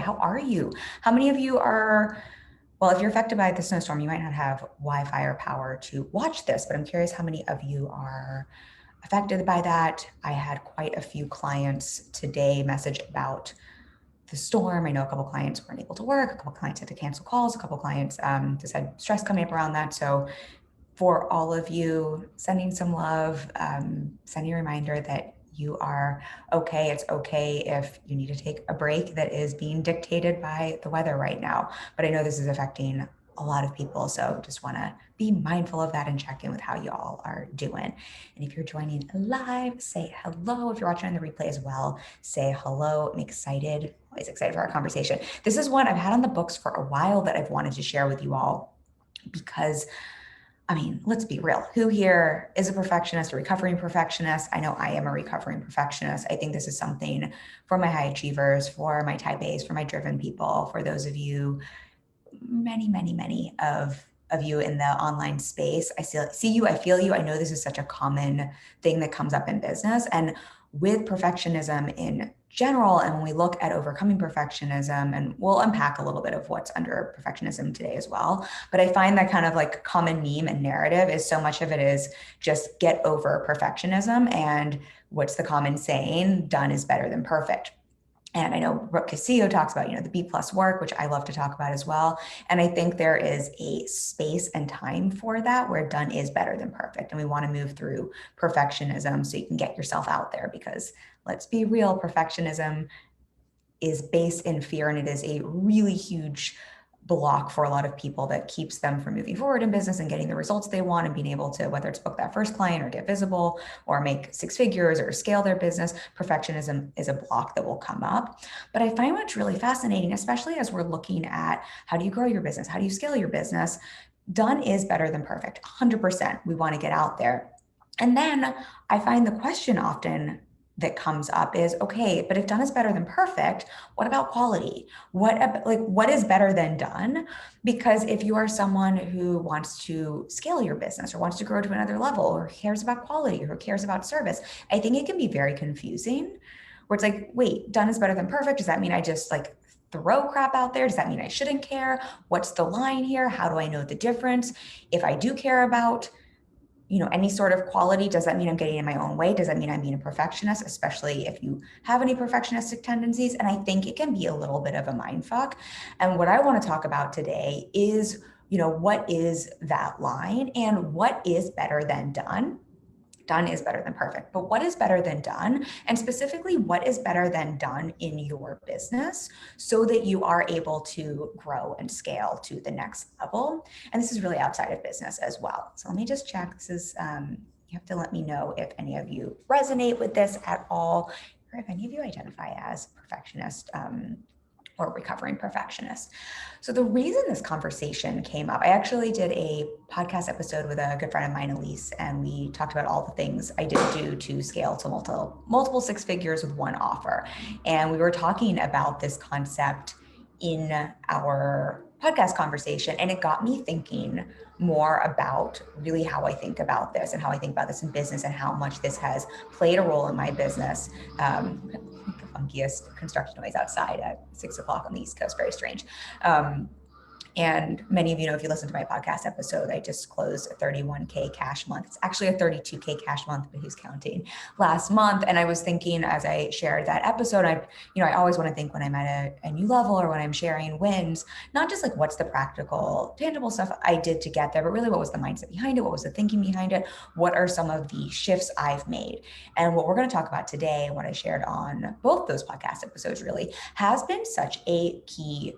How are you? How many of you are, well, if you're affected by the snowstorm, you might not have Wi-Fi or power to watch this, but I'm curious how many of you are affected by that. I had quite a few clients today message about the storm. I know a couple clients weren't able to work, a couple clients had to cancel calls, a couple clients just had stress coming up around that. So for all of you, sending some love, sending a reminder that you are okay. It's okay if you need to take a break that is being dictated by the weather right now. But I know this is affecting a lot of people. So just want to be mindful of that and check in with how you all are doing. And if you're joining live, say hello. If you're watching on the replay as well, say hello. I'm excited, always excited for our conversation. This is one I've had on the books for a while that I've wanted to share with you all because I mean, let's be real. Who here is a perfectionist, a recovering perfectionist? I know I am a recovering perfectionist. I think this is something for my high achievers, for my type A's, for my driven people, for those of you, many of you in the online space. I see you, I feel you. I know this is such a common thing that comes up in business. And with perfectionism in general, and when we look at overcoming perfectionism, and we'll unpack a little bit of what's under perfectionism today as well, but I find that kind of like common meme and narrative is so much of it is just get over perfectionism. And what's the common saying? Done is better than perfect. And I know Brooke Castillo talks about, the B+ work, which I love to talk about as well. And I think there is a space and time for that where done is better than perfect. And we want to move through perfectionism so you can get yourself out there, because let's be real, perfectionism is based in fear, and it is a really huge block for a lot of people that keeps them from moving forward in business and getting the results they want and being able to, whether it's book that first client or get visible or make six figures or scale their business. Perfectionism is a block that will come up. But I find what's really fascinating, especially as we're looking at how do you grow your business? How do you scale your business? Done is better than perfect. 100%. We want to get out there. And then I find the question often that comes up is, okay, but if done is better than perfect, what about quality? What is better than done? Because if you are someone who wants to scale your business or wants to grow to another level or cares about quality or cares about service, I think it can be very confusing where it's like, wait, done is better than perfect. Does that mean I just throw crap out there? Does that mean I shouldn't care? What's the line here? How do I know the difference? If I do care about any sort of quality, does that mean I'm getting in my own way? Does that mean I'm being a perfectionist, especially if you have any perfectionistic tendencies? And I think it can be a little bit of a mindfuck. And what I want to talk about today is, what is that line and what is better than done? Done is better than perfect, but what is better than done? And specifically, what is better than done in your business so that you are able to grow and scale to the next level? And this is really outside of business as well. So let me just check. This is, you have to let me know if any of you resonate with this at all, or if any of you identify as perfectionist or recovering perfectionist. So the reason this conversation came up, I actually did a podcast episode with a good friend of mine, Elise, and we talked about all the things I did do to scale to multiple six figures with one offer. And we were talking about this concept in our podcast conversation, and it got me thinking more about really how I think about this and how I think about this in business and how much this has played a role in my business. The funkiest construction noise outside at 6:00 on the East Coast, very strange. And many of you know, if you listen to my podcast episode, I just closed a 31K cash month. It's actually a 32K cash month, but who's counting, last month. And I was thinking as I shared that episode, I always want to think when I'm at a new level or when I'm sharing wins, not just what's the practical, tangible stuff I did to get there, but really what was the mindset behind it? What was the thinking behind it? What are some of the shifts I've made? And what we're going to talk about today, and what I shared on both those podcast episodes really has been such a key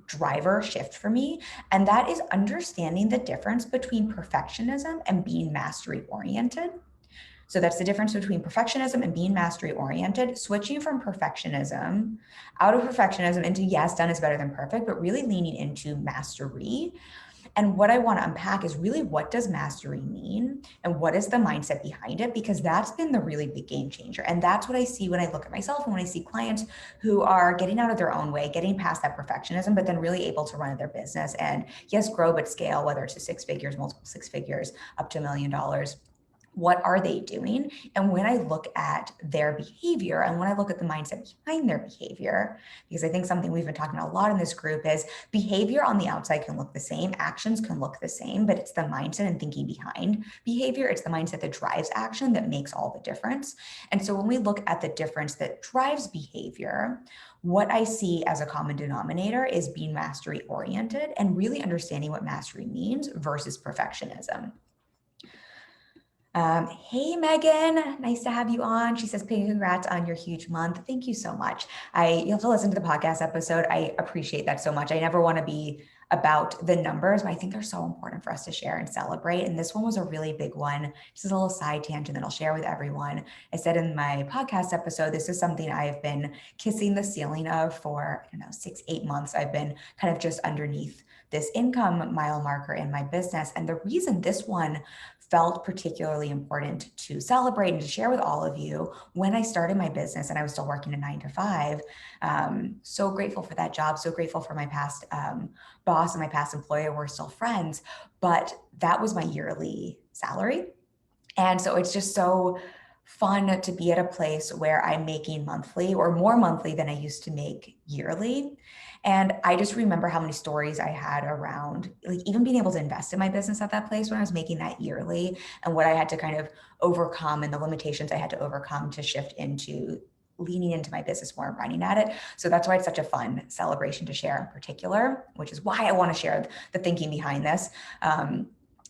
driver shift for me. And that is understanding the difference between perfectionism and being mastery oriented. So that's the difference between perfectionism and being mastery oriented, switching from out of perfectionism into, yes, done is better than perfect, but really leaning into mastery. And what I want to unpack is really, what does mastery mean and what is the mindset behind it? Because that's been the really big game changer. And that's what I see when I look at myself and when I see clients who are getting out of their own way, getting past that perfectionism, but then really able to run their business and yes, grow, but scale, whether it's to six figures, multiple six figures, up to $1 million. What are they doing? And when I look at their behavior and when I look at the mindset behind their behavior, because I think something we've been talking about a lot in this group is behavior on the outside can look the same, actions can look the same, but it's the mindset and thinking behind behavior. It's the mindset that drives action that makes all the difference. And so when we look at the difference that drives behavior, what I see as a common denominator is being mastery oriented and really understanding what mastery means versus perfectionism. Hey, Megan, nice to have you on. She says, congrats on your huge month. Thank you so much. You have to listen to the podcast episode. I appreciate that so much. I never want to be about the numbers, but I think they're so important for us to share and celebrate. And this one was a really big one. This is a little side tangent that I'll share with everyone. I said in my podcast episode, this is something I've been kissing the ceiling of for, 6-8 months. I've been kind of just underneath this income mile marker in my business. And the reason this one felt particularly important to celebrate and to share with all of you when I started my business and I was still working a 9 to 5. So grateful for that job. So grateful for my past boss and my past employer. We're still friends, but that was my yearly salary. And so it's just so fun to be at a place where I'm making monthly or more monthly than I used to make yearly. And I just remember how many stories I had around like even being able to invest in my business at that place when I was making that yearly and what I had to kind of overcome and the limitations I had to overcome to shift into leaning into my business more and running at it. So that's why it's such a fun celebration to share in particular, which is why I want to share the thinking behind this.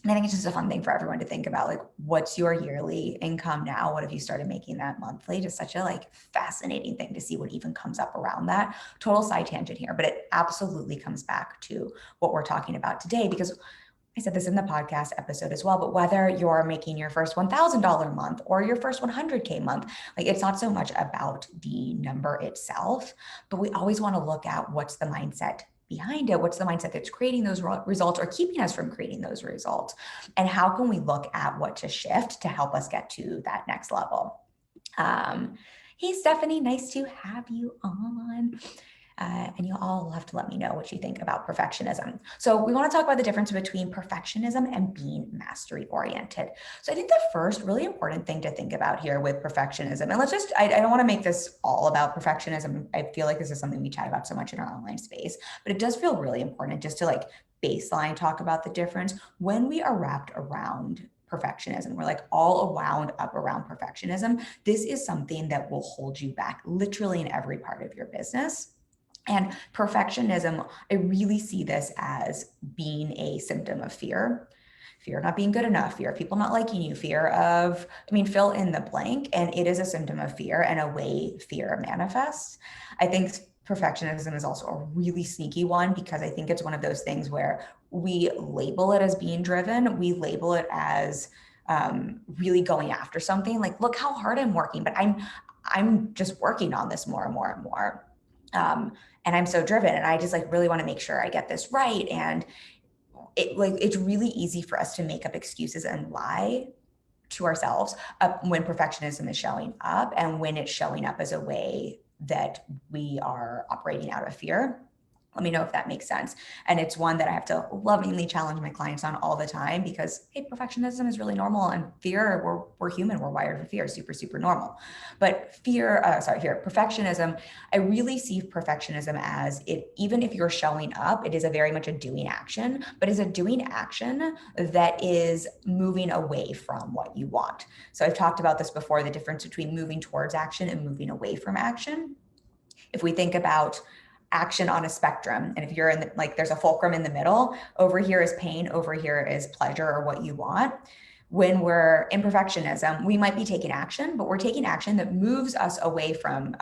And I think it's just a fun thing for everyone to think about, like, what's your yearly income now? What have you started making that monthly? Just such a fascinating thing to see what even comes up around that. Total side tangent here, but it absolutely comes back to what we're talking about today, because I said this in the podcast episode as well, but whether you're making your first $1,000 month or your first 100K month, it's not so much about the number itself, but we always want to look at what's the mindset behind it. What's the mindset that's creating those results or keeping us from creating those results? And how can we look at what to shift to help us get to that next level? Hey, Stephanie, nice to have you on. And you all have to let me know what you think about perfectionism. So we want to talk about the difference between perfectionism and being mastery oriented. So I think the first really important thing to think about here with perfectionism, and I don't want to make this all about perfectionism. I feel like this is something we chat about so much in our online space, but it does feel really important just to baseline talk about the difference when we are wrapped around perfectionism. We're all wound up around perfectionism. This is something that will hold you back literally in every part of your business. And perfectionism, I really see this as being a symptom of fear. Fear of not being good enough, fear of people not liking you, fear of, fill in the blank. And it is a symptom of fear and a way fear manifests. I think perfectionism is also a really sneaky one because I think it's one of those things where we label it as being driven. We label it as really going after something. Look how hard I'm working, but I'm just working on this more and more and more. And I'm so driven and I just really want to make sure I get this right. And it's really easy for us to make up excuses and lie to ourselves when perfectionism is showing up and when it's showing up as a way that we are operating out of fear. Let me know if that makes sense. And it's one that I have to lovingly challenge my clients on all the time because, hey, perfectionism is really normal and fear, we're human, we're wired for fear, super, super normal. But perfectionism, I really see perfectionism as even if you're showing up, it is a very much a doing action, but it's a doing action that is moving away from what you want. So I've talked about this before, the difference between moving towards action and moving away from action. If we think about action on a spectrum, and if you're in there's a fulcrum in the middle, over here is pain, over here is pleasure or what you want. When we're in perfectionism, we might be taking action, but we're taking action that moves us away from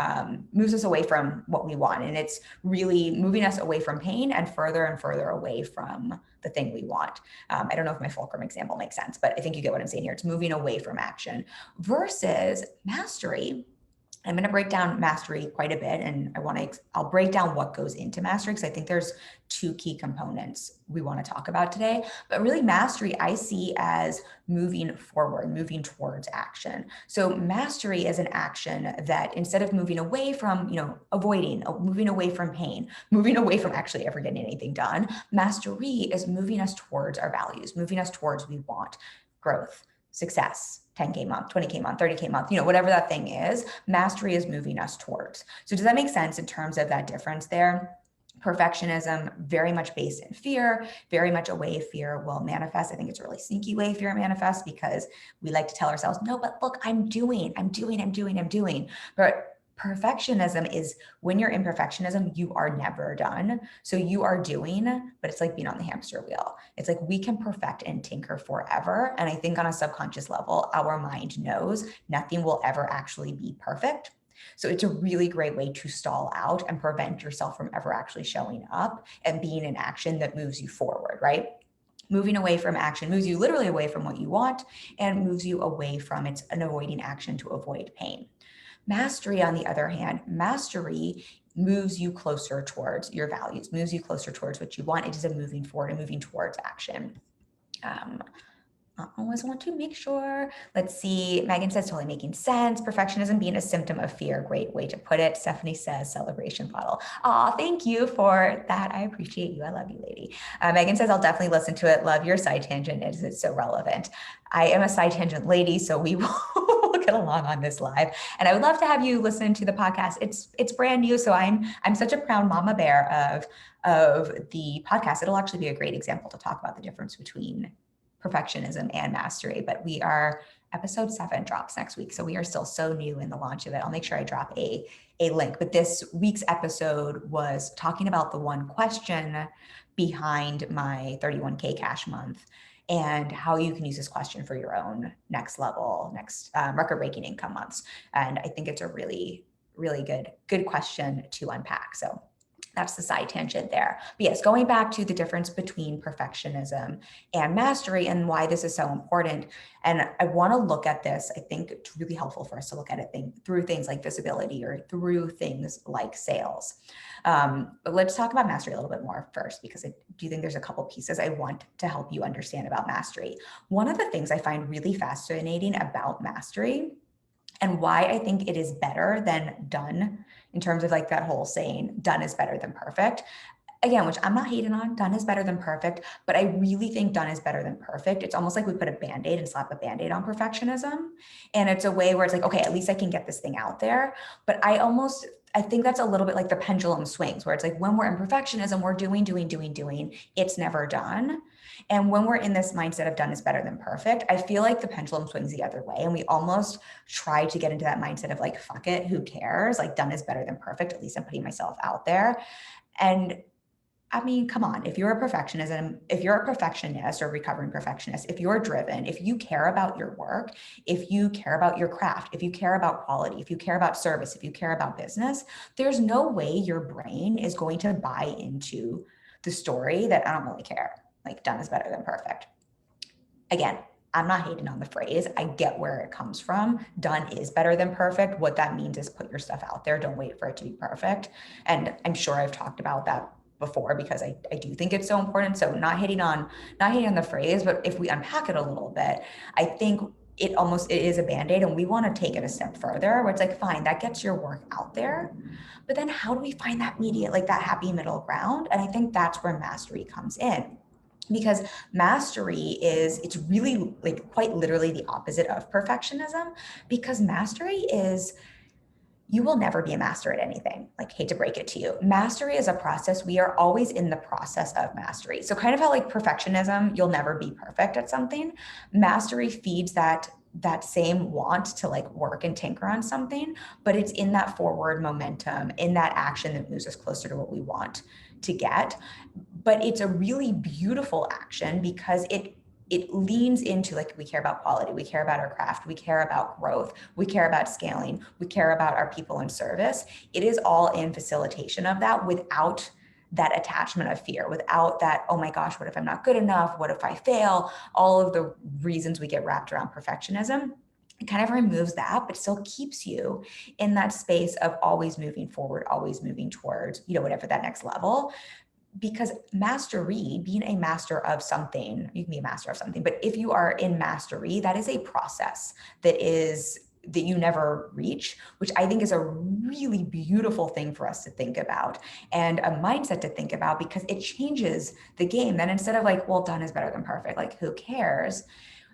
what we want. And it's really moving us away from pain and further away from the thing we want. I don't know if my fulcrum example makes sense, but I think you get what I'm saying here. It's moving away from action versus mastery. I'm going to break down mastery quite a bit, and I'll break down what goes into mastery because I think there's two key components we want to talk about today. But really, mastery I see as moving forward, moving towards action. So mastery is an action that instead of moving away from, avoiding, moving away from pain, moving away from actually ever getting anything done, mastery is moving us towards our values, moving us towards we want growth, success, 10K month, 20K month, 30K month, whatever that thing is, mastery is moving us towards. So does that make sense in terms of that difference there? Perfectionism, very much based in fear, very much a way fear will manifest. I think it's a really sneaky way fear manifests because we like to tell ourselves, no, but look, I'm doing. But perfectionism is when you're in perfectionism, you are never done. So you are doing, but it's like being on the hamster wheel. It's like we can perfect and tinker forever. And I think on a subconscious level, our mind knows nothing will ever actually be perfect. So it's a really great way to stall out and prevent yourself from ever actually showing up and being in action that moves you forward, right? Moving away from action moves you literally away from what you want and moves you away from it's an avoiding action to avoid pain. Mastery, on the other hand, mastery moves you closer towards your values, moves you closer towards what you want. It is a moving forward and moving towards action. I always want to make sure. Let's see. Megan says totally making sense. Perfectionism being a symptom of fear. Great way to put it. Stephanie says celebration bottle. Aw, thank you for that. I appreciate you. I love you, lady. Megan says I'll definitely listen to it. Love your side tangent. It's so relevant. I am a side tangent lady, so we will get along on this live. And I would love to have you listen to the podcast. It's brand new, so I'm such a proud mama bear of the podcast. It'll actually be a great example to talk about the difference between perfectionism and mastery, but episode 7 drops next week. So we are still so new in the launch of it. I'll make sure I drop a link, but this week's episode was talking about the one question behind my 31K cash month and how you can use this question for your own next level, record-breaking income months. And I think it's a really, really good question to unpack. So that's the side tangent there. But yes, going back to the difference between perfectionism and mastery and why this is so important. And I want to look at this. I think it's really helpful for us to look at it through things like visibility or through things like sales. But let's talk about mastery a little bit more first, because I do think there's a couple pieces I want to help you understand about mastery. One of the things I find really fascinating about mastery and why I think it is better than done, in terms of like that whole saying, done is better than perfect. Again, which I'm not hating on, done is better than perfect, but I really think done is better than perfect. It's almost like we put a Band-Aid and slap a Band-Aid on perfectionism. And it's a way where it's like, okay, at least I can get this thing out there. But I think that's a little bit like the pendulum swings, where it's like when we're in perfectionism, we're doing, it's never done. And when we're in this mindset of done is better than perfect, I feel like the pendulum swings the other way. And we almost try to get into that mindset of like, fuck it, who cares? Like done is better than perfect. At least I'm putting myself out there. And I mean, come on, if you're a perfectionist or recovering perfectionist, if you're driven, if you care about your work, if you care about your craft, if you care about quality, if you care about service, if you care about business, there's no way your brain is going to buy into the story that I don't really care. Like done is better than perfect. Again, I'm not hating on the phrase. I get where it comes from. Done is better than perfect. What that means is put your stuff out there. Don't wait for it to be perfect. And I'm sure I've talked about that before because I do think it's so important. So not hating on the phrase, but if we unpack it a little bit, I think it is a Band-Aid, and we want to take it a step further where it's like, fine, that gets your work out there. But then how do we find that that happy middle ground? And I think that's where mastery comes in. Because mastery it's really like quite literally the opposite of perfectionism, because mastery is, you will never be a master at anything. Like, hate to break it to you. Mastery is a process. We are always in the process of mastery. So kind of how like perfectionism, you'll never be perfect at something. Mastery feeds that same want to like work and tinker on something, but it's in that forward momentum, in that action that moves us closer to what we want to get. But it's a really beautiful action because it leans into like, we care about quality, we care about our craft, we care about growth, we care about scaling, we care about our people and service. It is all in facilitation of that without that attachment of fear, without that, oh my gosh, what if I'm not good enough? What if I fail? All of the reasons we get wrapped around perfectionism. It kind of removes that, but still keeps you in that space of always moving forward, always moving towards, whatever that next level. Because mastery, being a master of something, you can be a master of something, but if you are in mastery, that is a process that you never reach, which I think is a really beautiful thing for us to think about and a mindset to think about, because it changes the game. Then instead of like, well, done is better than perfect, like who cares?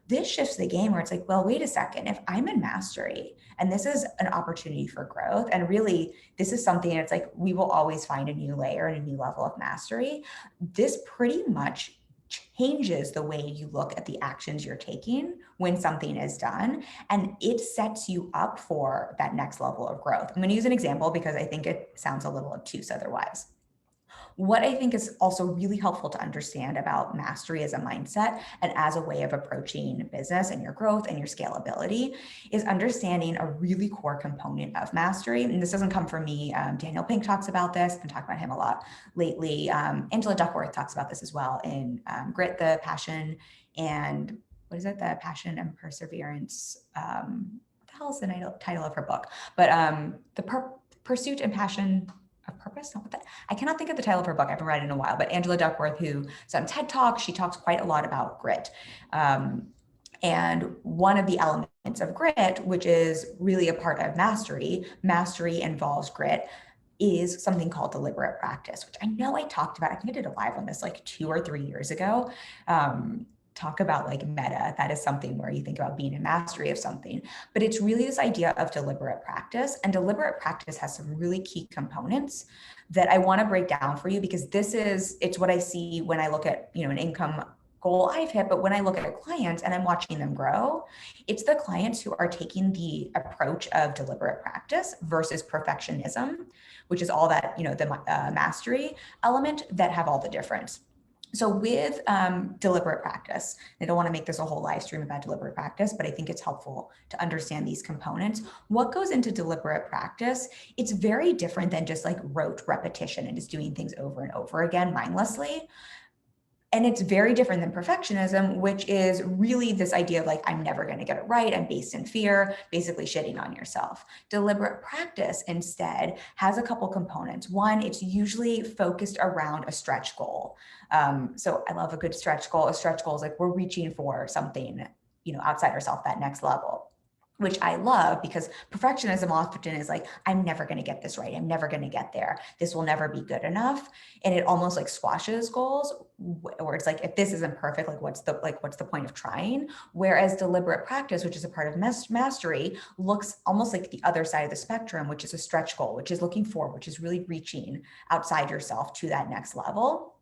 this shifts the game where it's like, well, wait a second, if I'm in mastery and this is an opportunity for growth, and really this is something, it's like we will always find a new layer and a new level of mastery. This pretty much changes the way you look at the actions you're taking when something is done, and it sets you up for that next level of growth. I'm going to use an example because I think it sounds a little obtuse otherwise. What I think is also really helpful to understand about mastery as a mindset and as a way of approaching business and your growth and your scalability is understanding a really core component of mastery. And this doesn't come from me. Daniel Pink talks about this. I've been talking about him a lot lately. Angela Duckworth talks about this as well in Grit, the Passion, and what is it? The Passion and Perseverance. What the hell is the title of her book? But the Pursuit and Passion of Purpose. I cannot think of the title of her book. I haven't read it in a while, but Angela Duckworth, who's on TED Talk, she talks quite a lot about grit. And one of the elements of grit, which is really a part of mastery involves grit, is something called deliberate practice, which I know I talked about. I think I did a live on this like 2 or 3 years ago. Talk about like meta. That is something where you think about being in mastery of something, but it's really this idea of deliberate practice, and deliberate practice has some really key components that I want to break down for you, because it's what I see when I look at, an income goal I've hit, but when I look at clients and I'm watching them grow, it's the clients who are taking the approach of deliberate practice versus perfectionism, which is all that, the mastery element, that have all the difference. So with deliberate practice, I don't want to make this a whole live stream about deliberate practice, but I think it's helpful to understand these components. What goes into deliberate practice? It's very different than just like rote repetition and just doing things over and over again mindlessly. And it's very different than perfectionism, which is really this idea of like, I'm never going to get it right. I'm based in fear, basically shitting on yourself. Deliberate practice instead has a couple components. One, it's usually focused around a stretch goal. So I love a good stretch goal. A stretch goal is like we're reaching for something, outside ourselves, that next level, which I love, because perfectionism often is like, I'm never going to get this right. I'm never going to get there. This will never be good enough. And it almost like squashes goals, where it's like, if this isn't perfect, what's the point of trying? Whereas deliberate practice, which is a part of mastery, looks almost like the other side of the spectrum, which is a stretch goal, which is looking forward, which is really reaching outside yourself to that next level.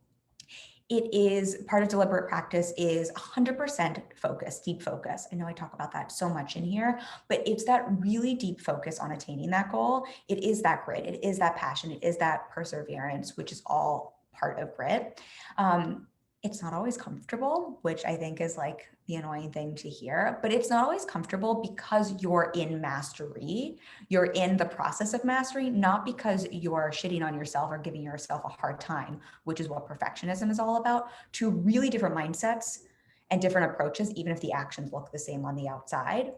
It is part of deliberate practice is 100% focus, deep focus. I know I talk about that so much in here, but it's that really deep focus on attaining that goal. It is that grit. It is that passion. It is that perseverance, which is all part of grit. It's not always comfortable, which I think is like the annoying thing to hear, but it's not always comfortable because you're in mastery. You're in the process of mastery, not because you're shitting on yourself or giving yourself a hard time, which is what perfectionism is all about. Two really different mindsets and different approaches, even if the actions look the same on the outside.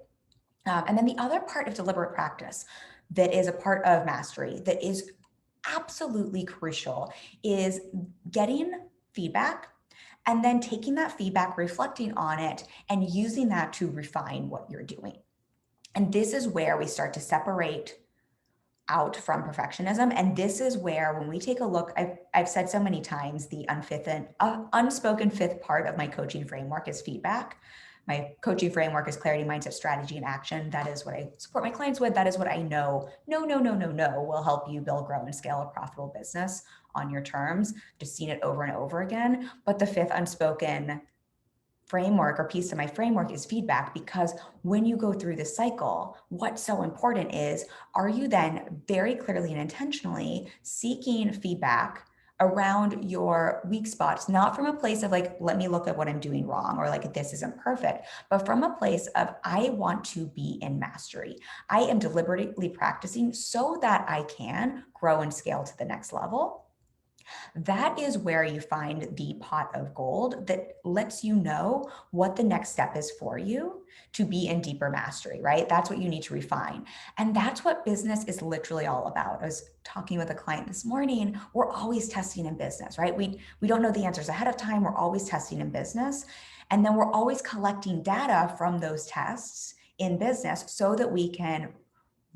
And then the other part of deliberate practice that is a part of mastery that is absolutely crucial is getting feedback, and then taking that feedback, reflecting on it, and using that to refine what you're doing. And this is where we start to separate out from perfectionism. And this is where, when we take a look, I've said so many times, the unspoken fifth part of my coaching framework is feedback. My coaching framework is clarity, mindset, strategy, and action. That is what I support my clients with. That is what I know will help you build, grow, and scale a profitable business on your terms. Just seen it over and over again. But the fifth unspoken framework or piece of my framework is feedback, because when you go through this cycle, what's so important is, are you then very clearly and intentionally seeking feedback around your weak spots, not from a place of like, let me look at what I'm doing wrong, or like, this isn't perfect, but from a place of, I want to be in mastery. I am deliberately practicing so that I can grow and scale to the next level. That is where you find the pot of gold that lets you know what the next step is for you to be in deeper mastery, right? That's what you need to refine. And that's what business is literally all about. I was talking with a client this morning. We're always testing in business, right? We don't know the answers ahead of time. We're always testing in business. And then we're always collecting data from those tests in business so that we can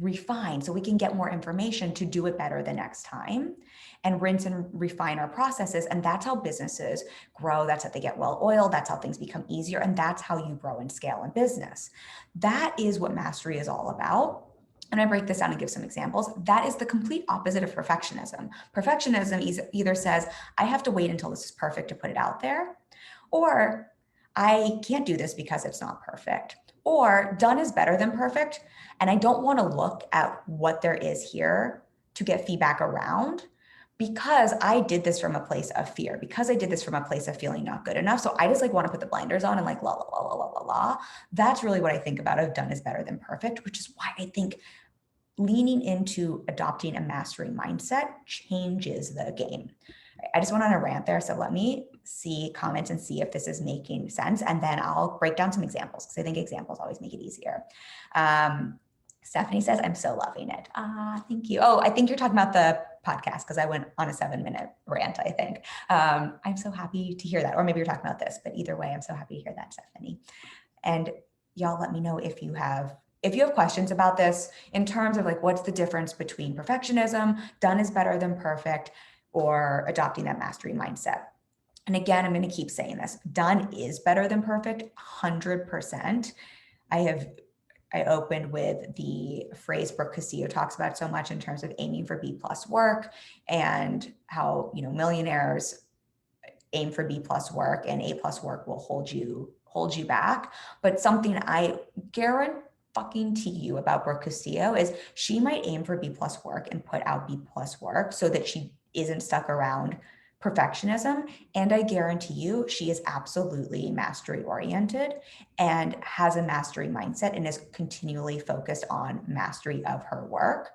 refine so we can get more information to do it better the next time, and rinse and refine our processes. And that's how businesses grow. That's how they get well oiled. That's how things become easier. And that's how you grow and scale in business. That is what mastery is all about. And I break this down and give some examples. That is the complete opposite of perfectionism. Perfectionism either says, I have to wait until this is perfect to put it out there, or I can't do this because it's not perfect, or done is better than perfect. And I don't want to look at what there is here to get feedback around, because I did this from a place of fear, because I did this from a place of feeling not good enough. So I just like want to put the blinders on and like la, la, la, la, la, la, la. That's really what I think about of done is better than perfect, which is why I think leaning into adopting a mastery mindset changes the game. I just went on a rant there. So let me see comments and see if this is making sense. And then I'll break down some examples, because I think examples always make it easier. Stephanie says, I'm so loving it. Thank you. Oh, I think you're talking about the podcast, because I went on a 7-minute rant, I think. I'm so happy to hear that. Or maybe you're talking about this, but either way, I'm so happy to hear that, Stephanie. And y'all let me know if you have questions about this in terms of like, what's the difference between perfectionism, done is better than perfect, or adopting that mastery mindset. And again, I'm going to keep saying this, done is better than perfect, 100%. I opened with the phrase Brooke Castillo talks about so much in terms of aiming for B+ work, and how, millionaires aim for B+ work and A+ work will hold you back. But something I guarantee you about Brooke Castillo is she might aim for B+ work and put out B+ work so that she isn't stuck around perfectionism. And I guarantee you, she is absolutely mastery oriented and has a mastery mindset and is continually focused on mastery of her work.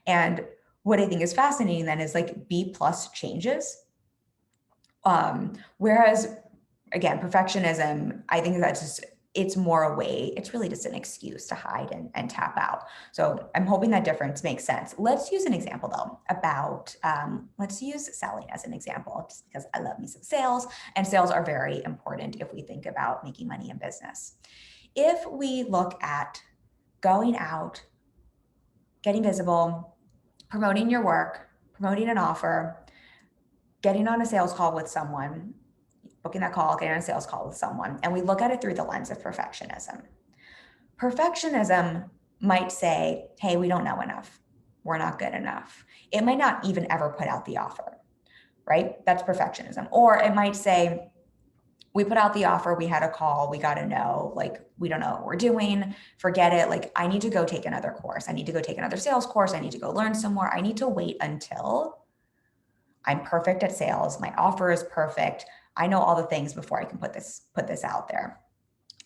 And what I think is fascinating then is like B+ changes. Whereas again, perfectionism, I think that's just, it's more a way, it's really just an excuse to hide and tap out. So I'm hoping that difference makes sense. Let's use an example though about, let's use selling as an example, just because I love me some sales, and sales are very important if we think about making money in business. If we look at going out, getting visible, promoting your work, promoting an offer, getting on a sales call with someone, booking that call, getting on a sales call with someone, and we look at it through the lens of perfectionism. Perfectionism might say, hey, we don't know enough. We're not good enough. It might not even ever put out the offer, right? That's perfectionism. Or it might say, we put out the offer, we had a call, we got to know, like, we don't know what we're doing, forget it. Like, I need to go take another course. I need to go take another sales course. I need to go learn some more. I need to wait until I'm perfect at sales. My offer is perfect. I know all the things before I can put this out there.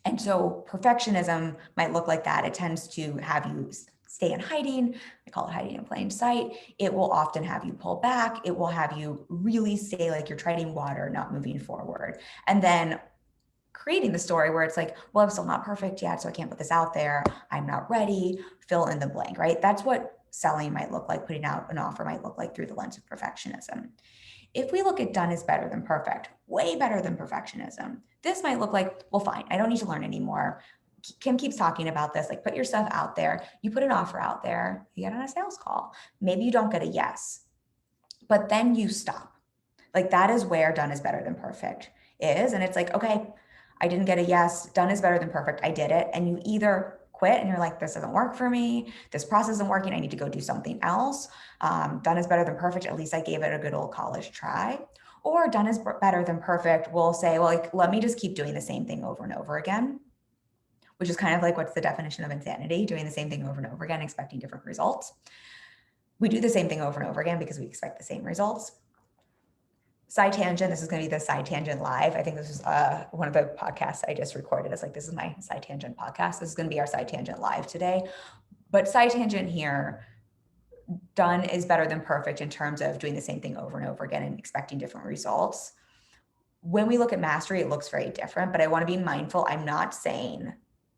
And so perfectionism might look like that. It tends to have you stay in hiding. I call it hiding in plain sight. It will often have you pull back. It will have you really stay like you're treading water, not moving forward. And then creating the story where it's like, well, I'm still not perfect yet, so I can't put this out there. I'm not ready, fill in the blank, right? That's what selling might look like, putting out an offer might look like through the lens of perfectionism. If we look at done is better than perfect, way better than perfectionism, this might look like, well, fine, I don't need to learn anymore. Kim keeps talking about this, like put your stuff out there, you put an offer out there, you get on a sales call. Maybe you don't get a yes, but then you stop. Like that is where done is better than perfect is. And it's like, okay, I didn't get a yes, done is better than perfect, I did it. And you either quit and you're like, this doesn't work for me, this process isn't working, I need to go do something else. Done is better than perfect, at least I gave it a good old college try. Or done is better than perfect, we'll say, well, like, let me just keep doing the same thing over and over again, which is kind of like, what's the definition of insanity? Doing the same thing over and over again, expecting different results. We do the same thing over and over again because we expect the same results. Side tangent, this is going to be the Side Tangent Live. I think this is one of the podcasts I just recorded. It's like, this is my Side Tangent podcast. This is going to be our Side Tangent Live today. But Side Tangent here, done is better than perfect in terms of doing the same thing over and over again and expecting different results. When we look at mastery, it looks very different, but I want to be mindful. I'm not saying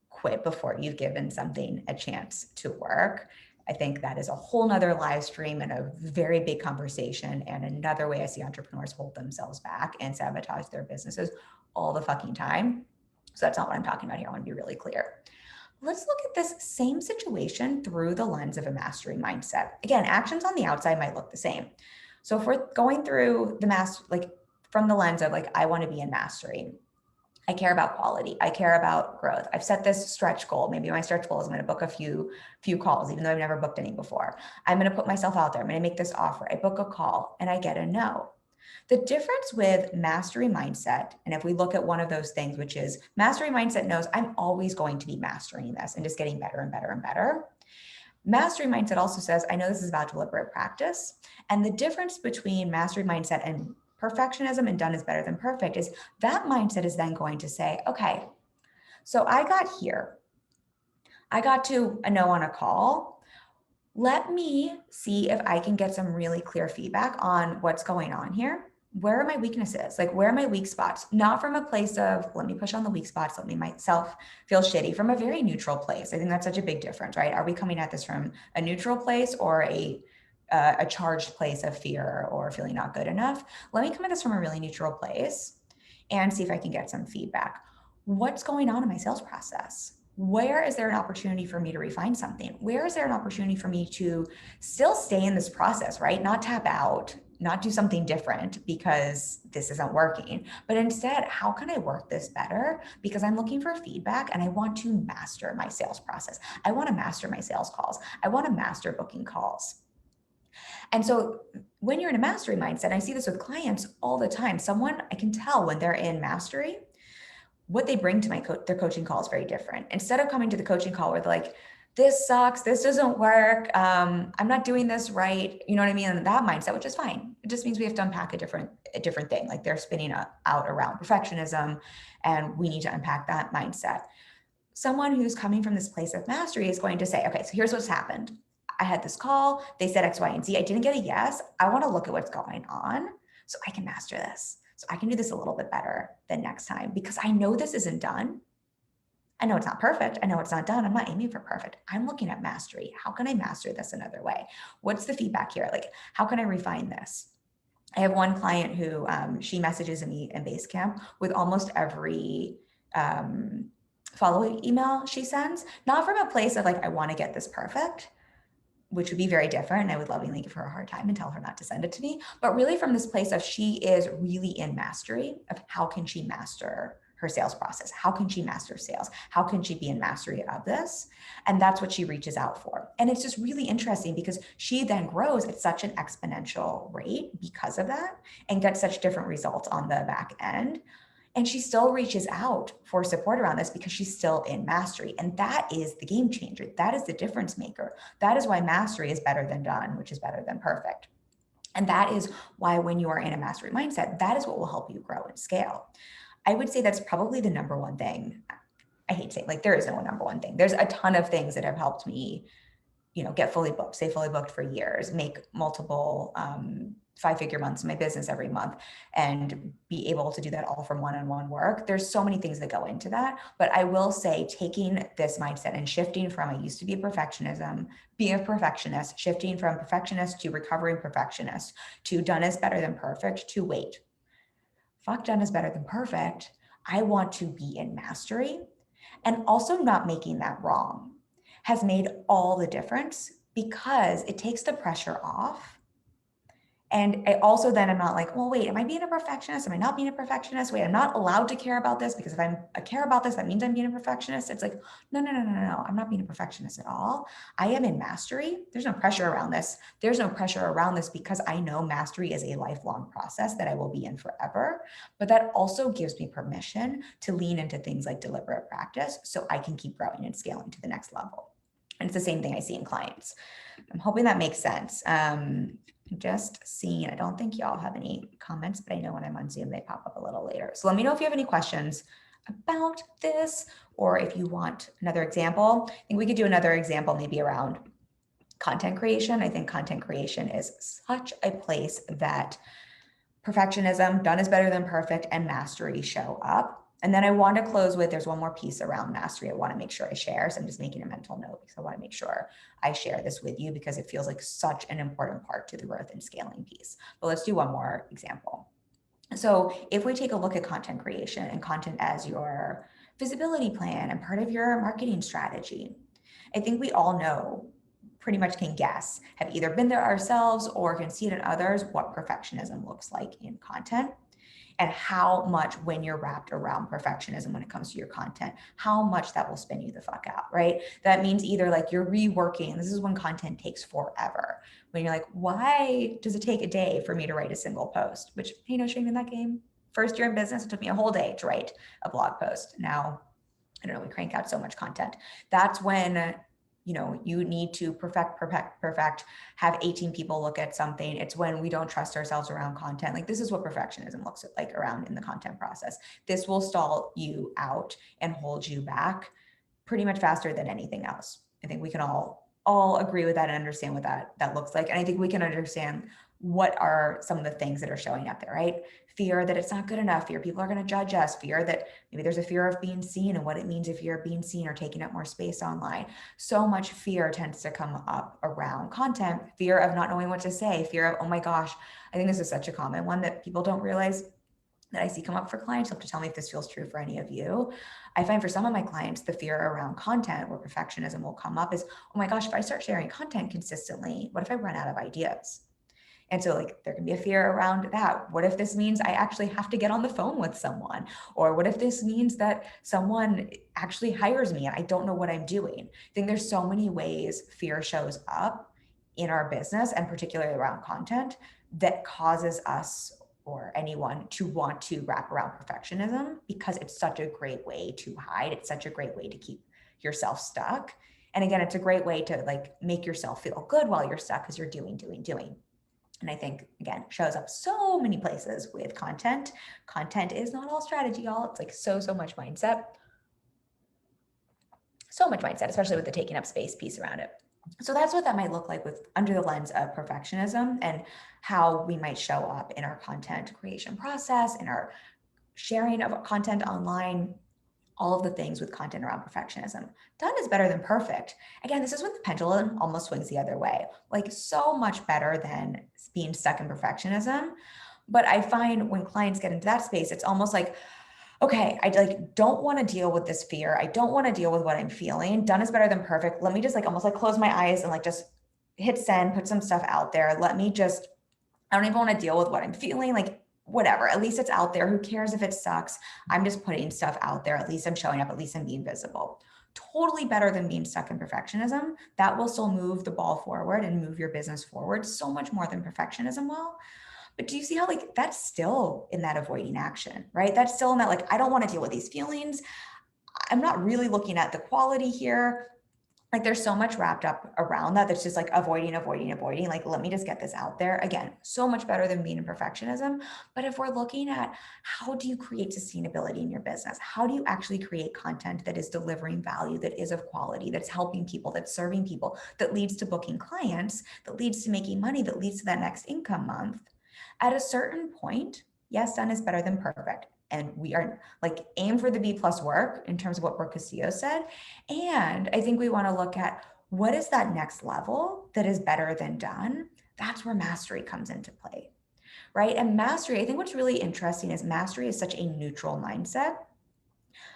quit before you've given something a chance to work. I think that is a whole nother live stream and a very big conversation, and another way I see entrepreneurs hold themselves back and sabotage their businesses all the fucking time. So that's not what I'm talking about here. I want to be really clear. Let's look at this same situation through the lens of a mastery mindset. Again, actions on the outside might look the same. So if we're going through the like from the lens of like, I want to be in mastery, I care about quality. I care about growth. I've set this stretch goal. Maybe my stretch goal is I'm going to book a few calls, even though I've never booked any before. I'm going to put myself out there. I'm going to make this offer. I book a call and I get a no. The difference with mastery mindset, and if we look at one of those things, which is mastery mindset knows I'm always going to be mastering this and just getting better and better and better. Mastery mindset also says, I know this is about deliberate practice. And the difference between mastery mindset and perfectionism and done is better than perfect is that mindset is then going to say, okay, so I got here. I got to a no on a call. Let me see if I can get some really clear feedback on what's going on here. Where are my weaknesses? Like, where are my weak spots? Not from a place of, let me push on the weak spots, let me myself feel shitty, from a very neutral place. I think that's such a big difference, right? Are we coming at this from a neutral place or a charged place of fear or feeling not good enough? Let me come at this from a really neutral place and see if I can get some feedback. What's going on in my sales process? Where is there an opportunity for me to refine something? Where is there an opportunity for me to still stay in this process, right? Not tap out, not do something different because this isn't working, but instead, how can I work this better? Because I'm looking for feedback and I want to master my sales process. I want to master my sales calls. I want to master booking calls. And so when you're in a mastery mindset, I see this with clients all the time. Someone, I can tell when they're in mastery, what they bring to their coaching call is very different. Instead of coming to the coaching call where they're like, this sucks, this doesn't work, I'm not doing this right, you know what I mean? And that mindset, which is fine. It just means we have to unpack a different thing. Like they're spinning out around perfectionism, and we need to unpack that mindset. Someone who's coming from this place of mastery is going to say, okay, so here's what's happened. I had this call, they said X, Y, and Z. I didn't get a yes. I want to look at what's going on so I can master this. So I can do this a little bit better than next time because I know this isn't done. I know it's not perfect. I know it's not done. I'm not aiming for perfect. I'm looking at mastery. How can I master this another way? What's the feedback here? Like, how can I refine this? I have one client who she messages me in Basecamp with almost every follow-up email she sends, not from a place of like, I want to get this perfect, which would be very different. And I would lovingly give her a hard time and tell her not to send it to me, but really from this place of she is really in mastery of how can she master her sales process? How can she master sales? How can she be in mastery of this? And that's what she reaches out for. And it's just really interesting because she then grows at such an exponential rate because of that and gets such different results on the back end. And she still reaches out for support around this because she's still in mastery. And that is the game changer. That is the difference maker. That is why mastery is better than done, which is better than perfect. And that is why when you are in a mastery mindset, that is what will help you grow and scale. I would say that's probably the number one thing. I hate saying like there is no number one thing. There's a ton of things that have helped me, get fully booked, stay fully booked for years, make multiple 5-figure months in my business every month, and be able to do that all from one-on-one work. There's so many things that go into that. But I will say taking this mindset and shifting from, I used to be a being a perfectionist, shifting from perfectionist to recovering perfectionist, to done is better than perfect, to wait. Fuck done is better than perfect. I want to be in mastery. And also not making that wrong has made all the difference because it takes the pressure off. And I also then I'm not like, well, wait, am I being a perfectionist? Am I not being a perfectionist? Wait, I'm not allowed to care about this because if I care about this, that means I'm being a perfectionist. It's like, no. I'm not being a perfectionist at all. I am in mastery. There's no pressure around this. There's no pressure around this because I know mastery is a lifelong process that I will be in forever. But that also gives me permission to lean into things like deliberate practice so I can keep growing and scaling to the next level. And it's the same thing I see in clients. I'm hoping that makes sense. Just seeing, I don't think y'all have any comments, but I know when I'm on Zoom, they pop up a little later. So let me know if you have any questions about this, or if you want another example. I think we could do another example maybe around content creation. I think content creation is such a place that perfectionism, done is better than perfect, and mastery show up. And then I want to close with, there's one more piece around mastery I want to make sure I share. So I'm just making a mental note because I want to make sure I share this with you because it feels like such an important part to the growth and scaling piece. But let's do one more example. So if we take a look at content creation and content as your visibility plan and part of your marketing strategy. I think we all know, pretty much can guess, have either been there ourselves or can see it in others, what perfectionism looks like in content, and how much, when you're wrapped around perfectionism when it comes to your content, how much that will spin you the fuck out, right? That means either like you're reworking, this is when content takes forever. When you're like, why does it take a day for me to write a single post? Which, you know, shame in that game. First year in business, it took me a whole day to write a blog post. Now, I don't know, we crank out so much content. That's when, you know, you need to perfect, have 18 people look at something. It's when we don't trust ourselves around content. Like, this is what perfectionism looks like around in the content process. This will stall you out and hold you back pretty much faster than anything else. I think we can all agree with that and understand what that looks like. And I think we can understand what are some of the things that are showing up there, right? Fear that it's not good enough, fear people are going to judge us, fear that maybe there's a fear of being seen and what it means if you're being seen or taking up more space online. So much fear tends to come up around content, fear of not knowing what to say, fear of, oh my gosh, I think this is such a common one that people don't realize that I see come up for clients. You'll have to tell me if this feels true for any of you. I find for some of my clients, the fear around content where perfectionism will come up is, oh my gosh, if I start sharing content consistently, what if I run out of ideas? And so like there can be a fear around that. What if this means I actually have to get on the phone with someone? Or what if this means that someone actually hires me and I don't know what I'm doing? I think there's so many ways fear shows up in our business, and particularly around content, that causes us or anyone to want to wrap around perfectionism, because it's such a great way to hide. It's such a great way to keep yourself stuck. And again, it's a great way to like make yourself feel good while you're stuck because you're doing. And I think, again, shows up so many places with content. Content is not all strategy, y'all. It's like so much mindset. So much mindset, especially with the taking up space piece around it. So that's what that might look like with under the lens of perfectionism, and how we might show up in our content creation process, in our sharing of content online, all of the things with content around perfectionism. Done is better than perfect. Again, this is when the pendulum almost swings the other way, like so much better than being stuck in perfectionism. But I find when clients get into that space, it's almost like, okay, I like don't want to deal with this fear. I don't want to deal with what I'm feeling. Done is better than perfect. Let me just like almost like close my eyes and like just hit send, put some stuff out there. Let me just, I don't even want to deal with what I'm feeling. Like, whatever, at least it's out there. Who cares if it sucks? I'm just putting stuff out there. At least I'm showing up. At least I'm being visible. Totally better than being stuck in perfectionism. That will still move the ball forward and move your business forward so much more than perfectionism will. But do you see how like that's still in that avoiding action, right? That's still in that like, I don't want to deal with these feelings. I'm not really looking at the quality here. Like there's so much wrapped up around that that's just like avoiding. Like, let me just get this out there. Again, so much better than being in perfectionism. But if we're looking at how do you create sustainability in your business? How do you actually create content that is delivering value, that is of quality, that's helping people, that's serving people, that leads to booking clients, that leads to making money, that leads to that next income month? At a certain point, yes, done is better than perfect. And we are like aim for the B plus work in terms of what Brooke Castillo said. And I think we want to look at what is that next level that is better than done. That's where mastery comes into play, right? And mastery, I think what's really interesting is mastery is such a neutral mindset.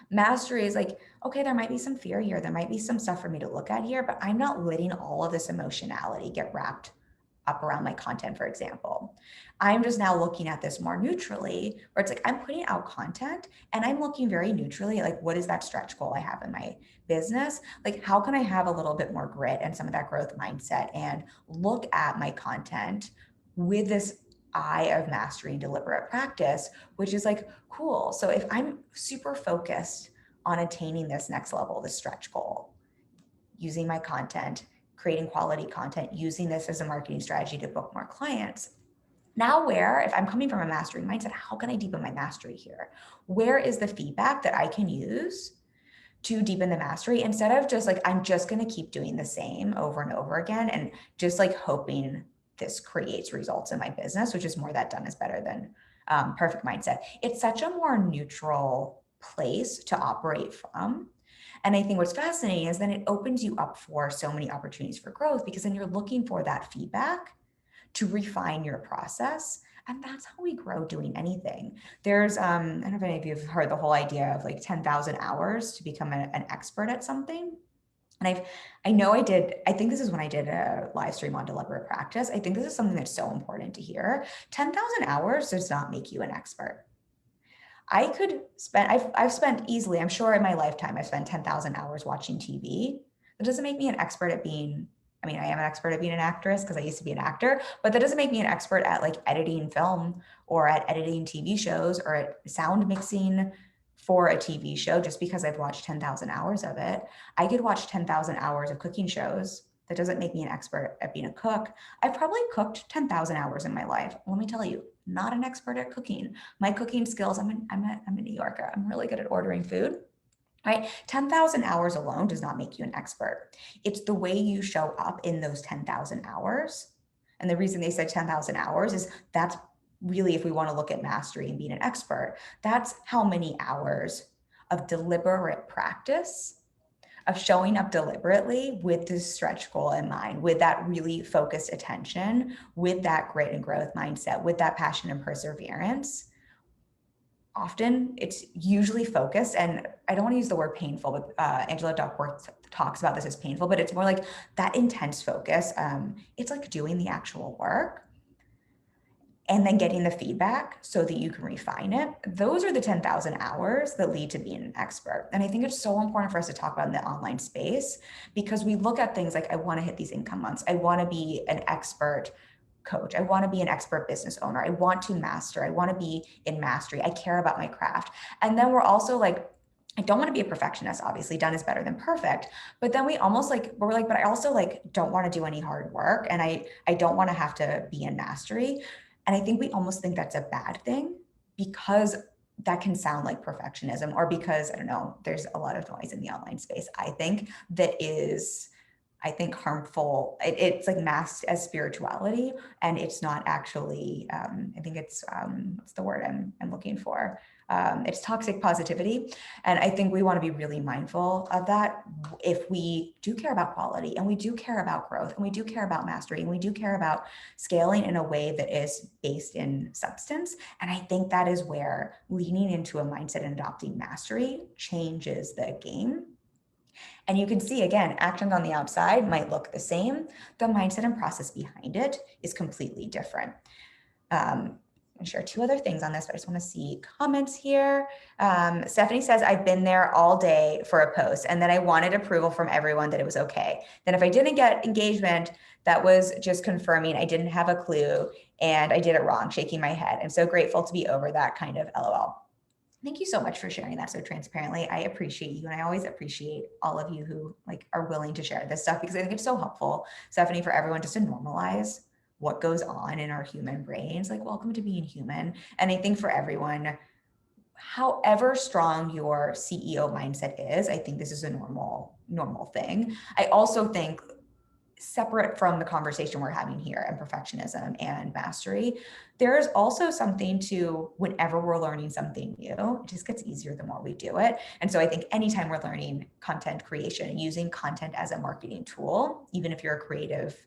Mastery is like, okay, there might be some fear here. There might be some stuff for me to look at here, but I'm not letting all of this emotionality get wrapped up around my content, for example. I'm just now looking at this more neutrally, where it's like I'm putting out content and I'm looking very neutrally at like, what is that stretch goal I have in my business? Like, how can I have a little bit more grit and some of that growth mindset and look at my content with this eye of mastery and deliberate practice, which is like, cool. So if I'm super focused on attaining this next level, this stretch goal, using my content, creating quality content, using this as a marketing strategy to book more clients. Now, where, if I'm coming from a mastery mindset, how can I deepen my mastery here? Where is the feedback that I can use to deepen the mastery instead of just like, I'm just going to keep doing the same over and over again and just like hoping this creates results in my business, which is more that done is better than perfect mindset. It's such a more neutral place to operate from. And I think what's fascinating is then it opens you up for so many opportunities for growth, because then you're looking for that feedback to refine your process And that's how we grow doing anything. There's, I don't know if any of you have heard the whole idea of like 10,000 hours to become an expert at something. And I think this is when I did a live stream on deliberate practice. I think this is something that's so important to hear. 10,000 hours does not make you an expert. I've spent easily, I'm sure in my lifetime, I've spent 10,000 hours watching TV. That doesn't make me an expert at being, I mean, I am an expert at being an actress because I used to be an actor, but that doesn't make me an expert at like editing film or at editing TV shows or at sound mixing for a TV show just because I've watched 10,000 hours of it. I could watch 10,000 hours of cooking shows. That doesn't make me an expert at being a cook. I've probably cooked 10,000 hours in my life. Let me tell you, not an expert at cooking. My cooking skills, I'm a New Yorker. I'm really good at ordering food. Right? 10,000 hours alone does not make you an expert. It's the way you show up in those 10,000 hours. And the reason they said 10,000 hours is that's really, if we want to look at mastery and being an expert, that's how many hours of deliberate practice, of showing up deliberately with this stretch goal in mind, with that really focused attention, with that grit and growth mindset, with that passion and perseverance. Often it's usually focused, and I don't want to use the word painful, but Angela Duckworth talks about this as painful, but it's more like that intense focus. It's like doing the actual work and then getting the feedback so that you can refine it. Those are the 10,000 hours that lead to being an expert. And I think it's so important for us to talk about in the online space because we look at things like, I want to hit these income months. I want to be an expert coach. I want to be an expert business owner. I want to master. I want to be in mastery. I care about my craft. And then we're also like, I don't want to be a perfectionist. Obviously, done is better than perfect. But then we almost we're like, but I also like don't want to do any hard work. And I don't want to have to be in mastery. And I think we almost think that's a bad thing because that can sound like perfectionism, or because, I don't know, there's a lot of noise in the online space, I think, that is, I think, harmful. It's like masked as spirituality, and it's not actually, I think it's, what's the word I'm looking for? It's toxic positivity. And I think we want to be really mindful of that if we do care about quality, and we do care about growth, and we do care about mastery, and we do care about scaling in a way that is based in substance. And I think that is where leaning into a mindset and adopting mastery changes the game. And you can see, again, actions on the outside might look the same. The mindset and process behind it is completely different. I'm going to share two other things on this, but I just want to see comments here. Stephanie says, I've been there all day for a post, and then I wanted approval from everyone that it was okay. Then if I didn't get engagement, that was just confirming I didn't have a clue and I did it wrong, shaking my head. I'm so grateful to be over that kind of LOL. Thank you so much for sharing that so transparently. I appreciate you. And I always appreciate all of you who like are willing to share this stuff, because I think it's so helpful, Stephanie, for everyone just to normalize what goes on in our human brains. Like, welcome to being human. And I think for everyone, however strong your CEO mindset is, I think this is a normal thing. I also think, separate from the conversation we're having here and perfectionism and mastery, there is also something to, whenever we're learning something new, it just gets easier the more we do it. And so I think anytime we're learning content creation and using content as a marketing tool, even if you're a creative,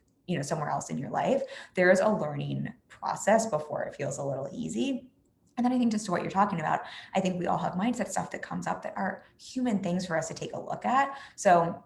somewhere else in your life, there's a learning process before it feels a little easy. And then I think, just to what you're talking about, I think we all have mindset stuff that comes up that are human things for us to take a look at. So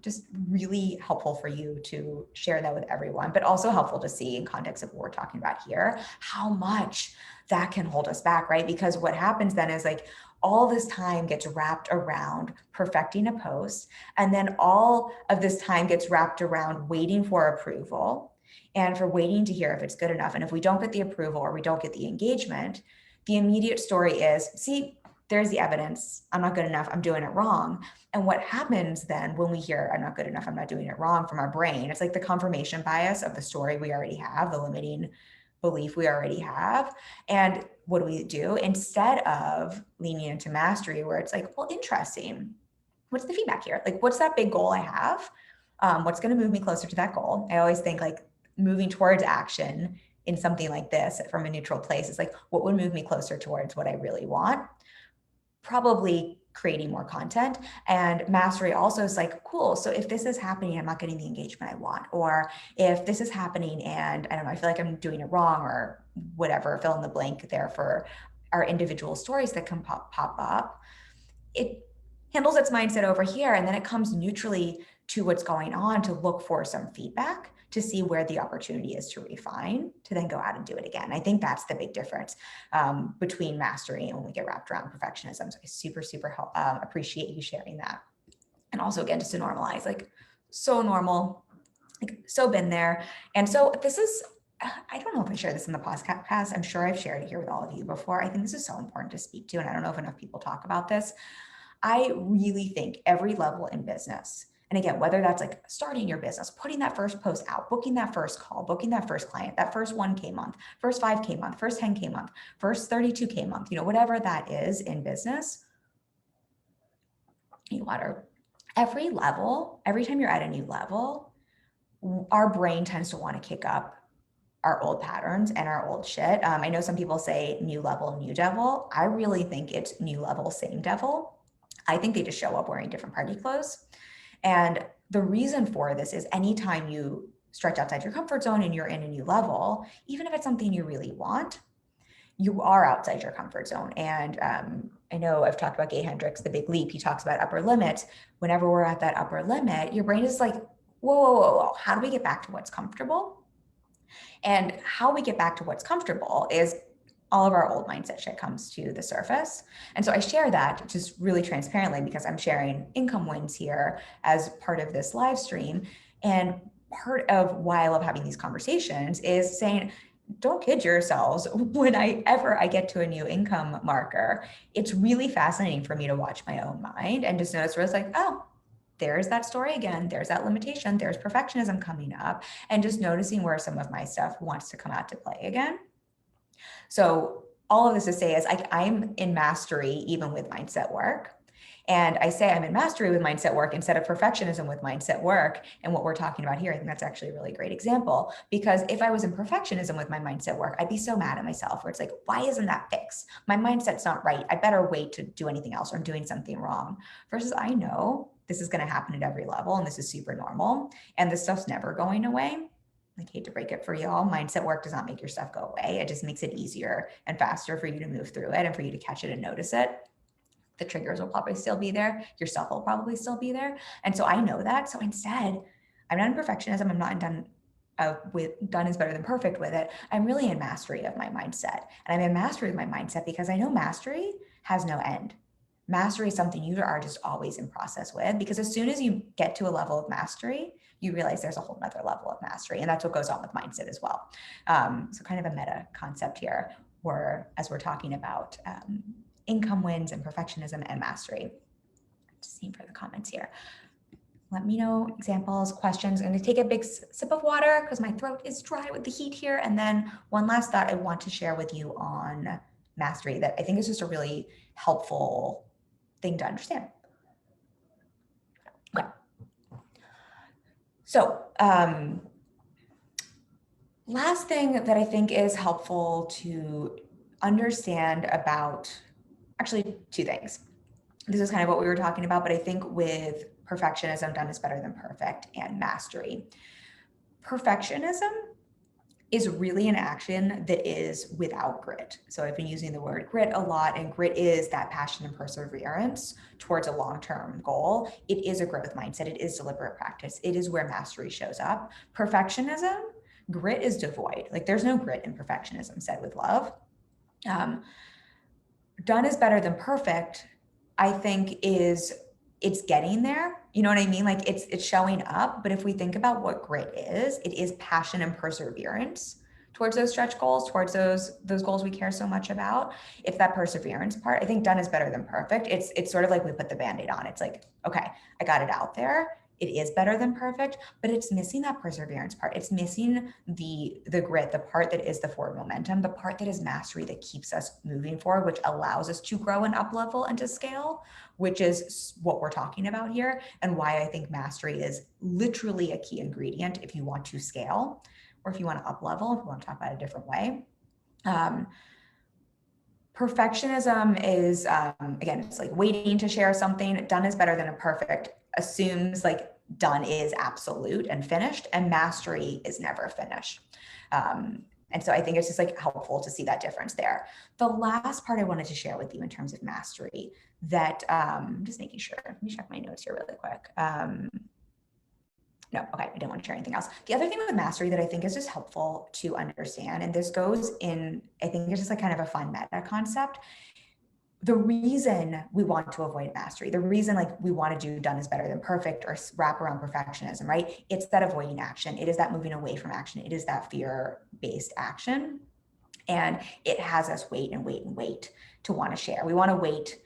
just really helpful for you to share that with everyone, but also helpful to see in context of what we're talking about here, how much that can hold us back, right? Because what happens then is like all this time gets wrapped around perfecting a post. And then all of this time gets wrapped around waiting for approval and for waiting to hear if it's good enough. And if we don't get the approval or we don't get the engagement, the immediate story is, see, there's the evidence. I'm not good enough. I'm doing it wrong. And what happens then when we hear I'm not good enough, I'm not doing it wrong from our brain, it's like the confirmation bias of the story we already have, the limiting belief we already have. And what do we do? Instead of leaning into mastery, where it's like, well, interesting. What's the feedback here? Like, what's that big goal I have? What's going to move me closer to that goal? I always think like moving towards action in something like this from a neutral place is like, what would move me closer towards what I really want? Probably creating more content. And mastery also is like, cool, so if this is happening, I'm not getting the engagement I want, or if this is happening and I don't know, I feel like I'm doing it wrong, or whatever, fill in the blank there for our individual stories that can pop up, it handles its mindset over here, and then it comes neutrally to what's going on to look for some feedback, to see where the opportunity is to refine, to then go out and do it again. I think that's the big difference between mastery and when we get wrapped around perfectionism. So I super appreciate you sharing that. And also, again, just to normalize, like, so normal, like, so been there. And so this is, I don't know if I shared this in the podcast. I'm sure I've shared it here with all of you before. I think this is so important to speak to, and I don't know if enough people talk about this. I really think every level in business, and again, whether that's like starting your business, putting that first post out, booking that first call, booking that first client, that first 1K month, first 5K month, first 10K month, first 32K month, whatever that is in business, water. Every level, every time you're at a new level, our brain tends to want to kick up our old patterns and our old shit. I know some people say new level, new devil. I really think it's new level, same devil. I think they just show up wearing different party clothes. And the reason for this is anytime you stretch outside your comfort zone and you're in a new level, even if it's something you really want, you are outside your comfort zone. And I know I've talked about Gay Hendricks, The Big Leap. He talks about upper limits. Whenever we're at that upper limit, your brain is like, whoa, how do we get back to what's comfortable? And how we get back to what's comfortable is all of our old mindset shit comes to the surface. And so I share that just really transparently because I'm sharing income wins here as part of this live stream. And part of why I love having these conversations is saying, don't kid yourselves. Whenever I get to a new income marker, it's really fascinating for me to watch my own mind and just notice where it's like, oh, there's that story again. There's that limitation. There's perfectionism coming up, and just noticing where some of my stuff wants to come out to play again. So all of this to say is I'm in mastery even with mindset work. And I say I'm in mastery with mindset work instead of perfectionism with mindset work. And what we're talking about here, I think that's actually a really great example, because if I was in perfectionism with my mindset work, I'd be so mad at myself where it's like, why isn't that fixed? My mindset's not right. I better wait to do anything else, or I'm doing something wrong. Versus I know this is going to happen at every level and this is super normal and this stuff's never going away. Like, hate to break it for y'all, mindset work does not make your stuff go away. It just makes it easier and faster for you to move through it and for you to catch it and notice it. The triggers will probably still be there. Your stuff will probably still be there. And so I know that. So instead, I'm not in perfectionism. I'm not done done is better than perfect with it. I'm really in mastery of my mindset. And I'm in mastery of my mindset because I know mastery has no end. Mastery is something you are just always in process with, because as soon as you get to a level of mastery, you realize there's a whole nother level of mastery. And that's what goes on with mindset as well. So kind of a meta concept here, where as we're talking about income wins and perfectionism and mastery. Just seeing for the comments here. Let me know examples, questions. I'm going to take a big sip of water because my throat is dry with the heat here. And then one last thought I want to share with you on mastery that I think is just a really helpful thing to understand. Okay. So last thing that I think is helpful to understand about, actually two things. This is kind of what we were talking about, but I think with perfectionism, done is better than perfect, and mastery. Perfectionism is really an action that is without grit. So I've been using the word grit a lot, and grit is that passion and perseverance towards a long-term goal. It is a growth mindset. It is deliberate practice. It is where mastery shows up. Perfectionism, grit is devoid. Like, there's no grit in perfectionism, said with love. Done is better than perfect, I think it's getting there. You know what I mean? Like, it's showing up. But if we think about what grit is, it is passion and perseverance towards those stretch goals, towards those goals we care so much about. It's that perseverance part. I think done is better than perfect. It's sort of like we put the Band-Aid on. It's like, okay, I got it out there. It is better than perfect, but it's missing that perseverance part. It's missing the grit, the part that is the forward momentum, the part that is mastery that keeps us moving forward, which allows us to grow and up level and to scale, which is what we're talking about here, and why I think mastery is literally a key ingredient if you want to scale, or if you want to up level, if you want to talk about it a different way. Perfectionism is, again, it's like waiting to share something. Done is better than a perfect assumes like done is absolute and finished, and mastery is never finished. And so I think it's just like helpful to see that difference there. The last part I wanted to share with you in terms of mastery that, just making sure, let me check my notes here really quick. No, okay, I didn't want to share anything else. The other thing with mastery that I think is just helpful to understand, and this goes in, I think it's just like kind of a fun meta concept. The reason we want to avoid mastery, the reason like we want to do done is better than perfect or wrap around perfectionism, right? It's that avoiding action. It is that moving away from action. It is that fear-based action. And it has us wait and wait and wait to want to share. We want to wait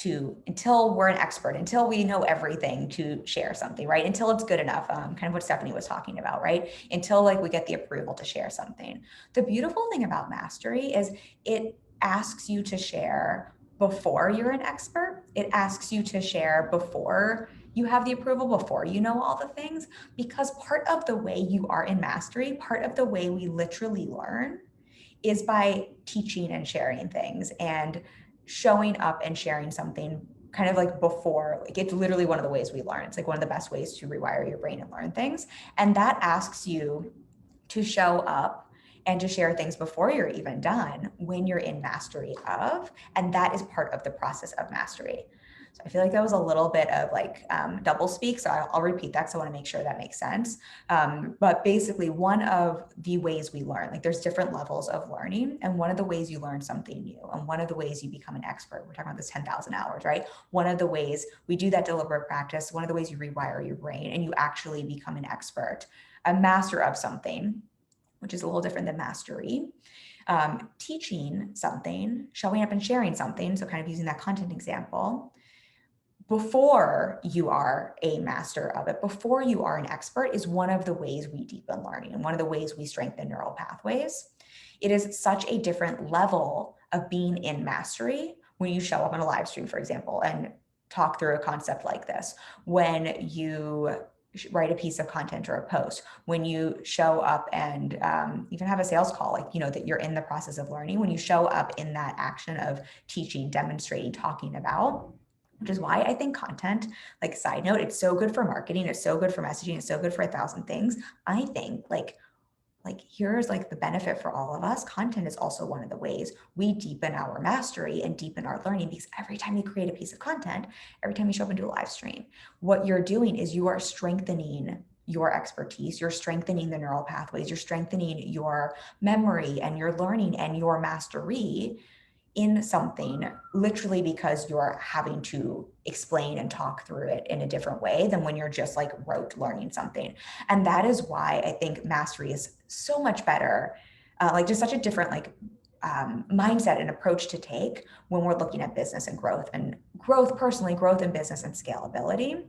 until we're an expert, until we know everything to share something, right? Until it's good enough, kind of what Stephanie was talking about, right? Until like we get the approval to share something. The beautiful thing about mastery is it asks you to share before you're an expert. It asks you to share before you have the approval, before you know all the things, because part of the way you are in mastery, part of the way we literally learn is by teaching and sharing things and showing up and sharing something kind of like before. Like it's literally one of the ways we learn. It's like one of the best ways to rewire your brain and learn things. And that asks you to show up and to share things before you're even done when you're in mastery of, and that is part of the process of mastery. So I feel like that was a little bit of like double speak. So I'll repeat that because I want to make sure that makes sense. But basically one of the ways we learn, like there's different levels of learning, and one of the ways you learn something new and one of the ways you become an expert, we're talking about this 10,000 hours, right? One of the ways we do that deliberate practice, one of the ways you rewire your brain and you actually become an expert, a master of something, which is a little different than mastery. Teaching something, showing up and sharing something. So kind of using that content example, before you are a master of it, before you are an expert, is one of the ways we deepen learning and one of the ways we strengthen neural pathways. It is such a different level of being in mastery when you show up on a live stream, for example, and talk through a concept like this, when you write a piece of content or a post, when you show up and even have a sales call, like, you know, that you're in the process of learning, when you show up in that action of teaching, demonstrating, talking about, which is why I think content, like side note, it's so good for marketing. It's so good for messaging. It's so good for 1,000 things. I think like here's like the benefit for all of us. Content is also one of the ways we deepen our mastery and deepen our learning, because every time you create a piece of content, every time you show up and do a live stream, what you're doing is you are strengthening your expertise, you're strengthening the neural pathways, you're strengthening your memory and your learning and your mastery in something, literally because you're having to explain and talk through it in a different way than when you're just like rote learning something. And that is why I think mastery is so much better, like just such a different like mindset and approach to take when we're looking at business and growth personally, growth in business and scalability.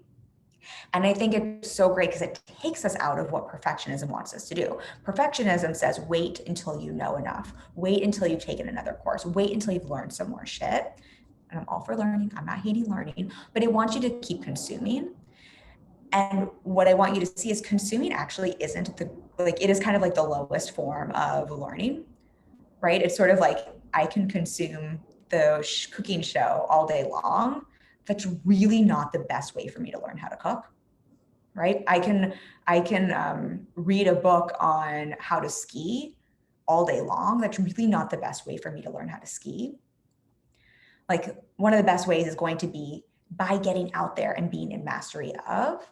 And I think it's so great because it takes us out of what perfectionism wants us to do. Perfectionism says, wait until you know enough. Wait until you've taken another course. Wait until you've learned some more shit. And I'm all for learning. I'm not hating learning, but it wants you to keep consuming. And what I want you to see is consuming actually isn't it is kind of like the lowest form of learning, right? It's sort of like I can consume the cooking show all day long. That's really not the best way for me to learn how to cook, right? I can read a book on how to ski all day long. That's really not the best way for me to learn how to ski. Like one of the best ways is going to be by getting out there and being in mastery of.